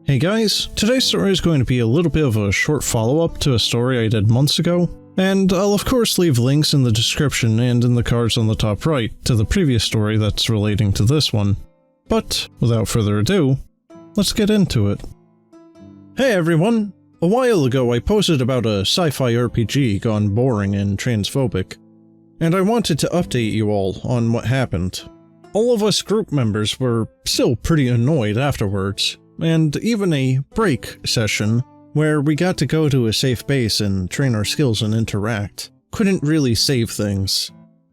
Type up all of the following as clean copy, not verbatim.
Hey guys, today's story is going to be a little bit of a short follow-up to a story I did months ago, and I'll of course leave links in the description and in the cards on the top right to the previous story that's relating to this one. But, without further ado, let's get into it. Hey everyone! A while ago I posted about a sci-fi RPG gone boring and transphobic, and I wanted to update you all on what happened. All of us group members were still pretty annoyed afterwards, and even a break session, where we got to go to a safe base and train our skills and interact, couldn't really save things.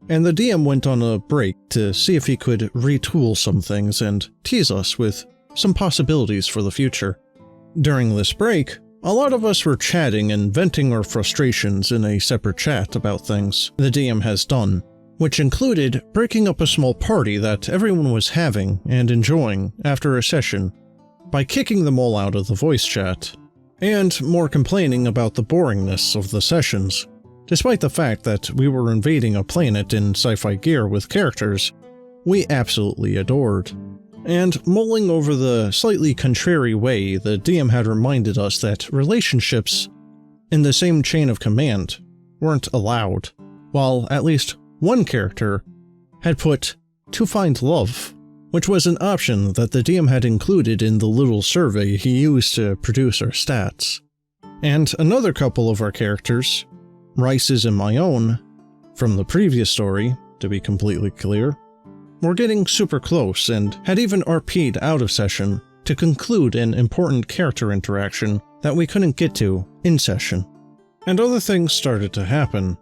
And the DM went on a break to see if he could retool some things and tease us with some possibilities for the future. During this break, a lot of us were chatting and venting our frustrations in a separate chat about things the DM has done, which included breaking up a small party that everyone was having and enjoying after a session, by kicking them all out of the voice chat, and more complaining about the boringness of the sessions, despite the fact that we were invading a planet in sci-fi gear with characters we absolutely adored, and mulling over the slightly contrary way the DM had reminded us that relationships in the same chain of command weren't allowed, while at least one character had put "to find love," which was an option that the DM had included in the little survey he used to produce our stats. And another couple of our characters, Rice's and my own, from the previous story, to be completely clear, were getting super close and had even RP'd out of session to conclude an important character interaction that we couldn't get to in session. And other things started to happen.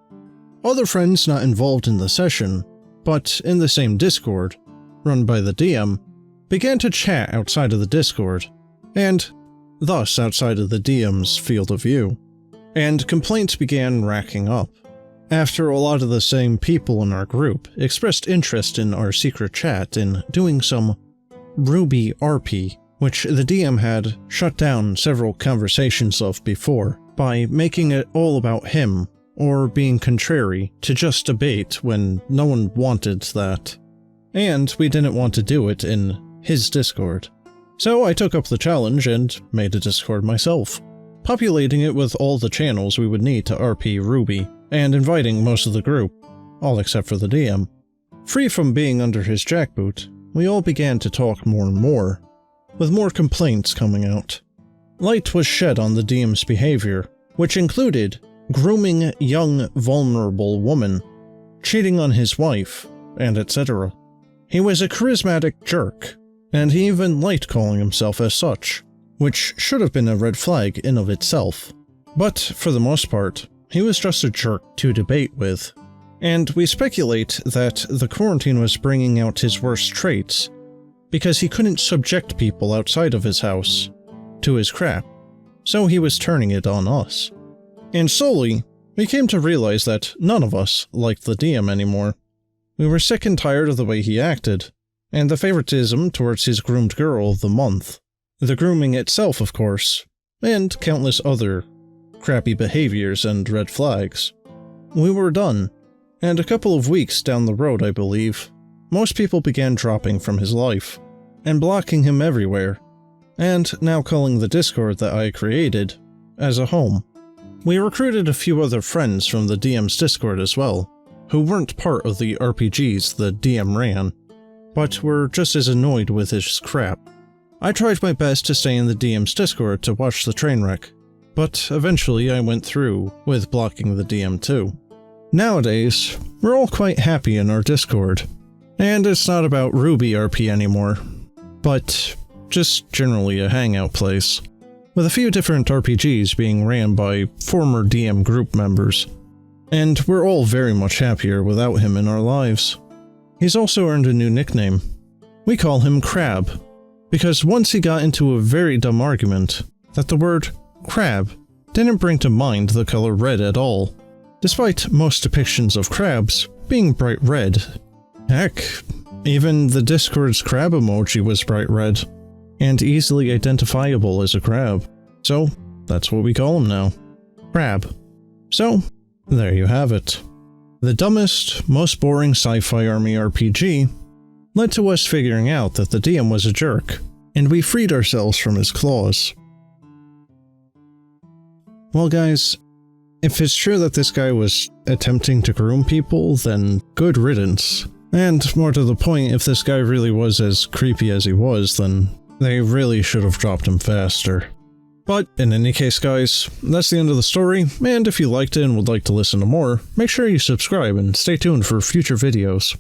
Other friends not involved in the session, but in the same Discord, run by the DM, began to chat outside of the Discord, and thus outside of the DM's field of view, and complaints began racking up, after a lot of the same people in our group expressed interest in our secret chat in doing some Ruby RP, which the DM had shut down several conversations of before, by making it all about him, or being contrary to just debate when no one wanted that. And we didn't want to do it in his Discord. So I took up the challenge and made a Discord myself, populating it with all the channels we would need to RP Ruby, and inviting most of the group, all except for the DM. Free from being under his jackboot, we all began to talk more and more, with more complaints coming out. Light was shed on the DM's behavior, which included grooming young, vulnerable woman, cheating on his wife, and etc. He was a charismatic jerk, and he even liked calling himself as such, which should have been a red flag in of itself. But, for the most part, he was just a jerk to debate with, and we speculate that the quarantine was bringing out his worst traits, because he couldn't subject people outside of his house to his crap, so he was turning it on us. And slowly, we came to realize that none of us liked the DM anymore. We were sick and tired of the way he acted, and the favoritism towards his groomed girl of the month, the grooming itself of course, and countless other crappy behaviors and red flags. We were done, and a couple of weeks down the road I believe, most people began dropping from his life, and blocking him everywhere, and now calling the Discord that I created as a home. We recruited a few other friends from the DM's Discord as well, who weren't part of the RPGs the DM ran, but were just as annoyed with his crap. I tried my best to stay in the DM's Discord to watch the train wreck, but eventually I went through with blocking the DM too. Nowadays, we're all quite happy in our Discord, and it's not about Ruby RP anymore, but just generally a hangout place, with a few different RPGs being ran by former DM group members. And we're all very much happier without him in our lives. He's also earned a new nickname. We call him Crab, because once he got into a very dumb argument that the word crab didn't bring to mind the color red at all, despite most depictions of crabs being bright red. Heck, even the Discord's crab emoji was bright red, and easily identifiable as a crab. So, that's what we call him now. Crab. So, there you have it. The dumbest, most boring sci-fi army RPG led to us figuring out that the DM was a jerk, and we freed ourselves from his claws. Well guys, if it's true that this guy was attempting to groom people, then good riddance. And more to the point, if this guy really was as creepy as he was, then they really should have dropped him faster. But in any case guys, that's the end of the story, and if you liked it and would like to listen to more, make sure you subscribe and stay tuned for future videos.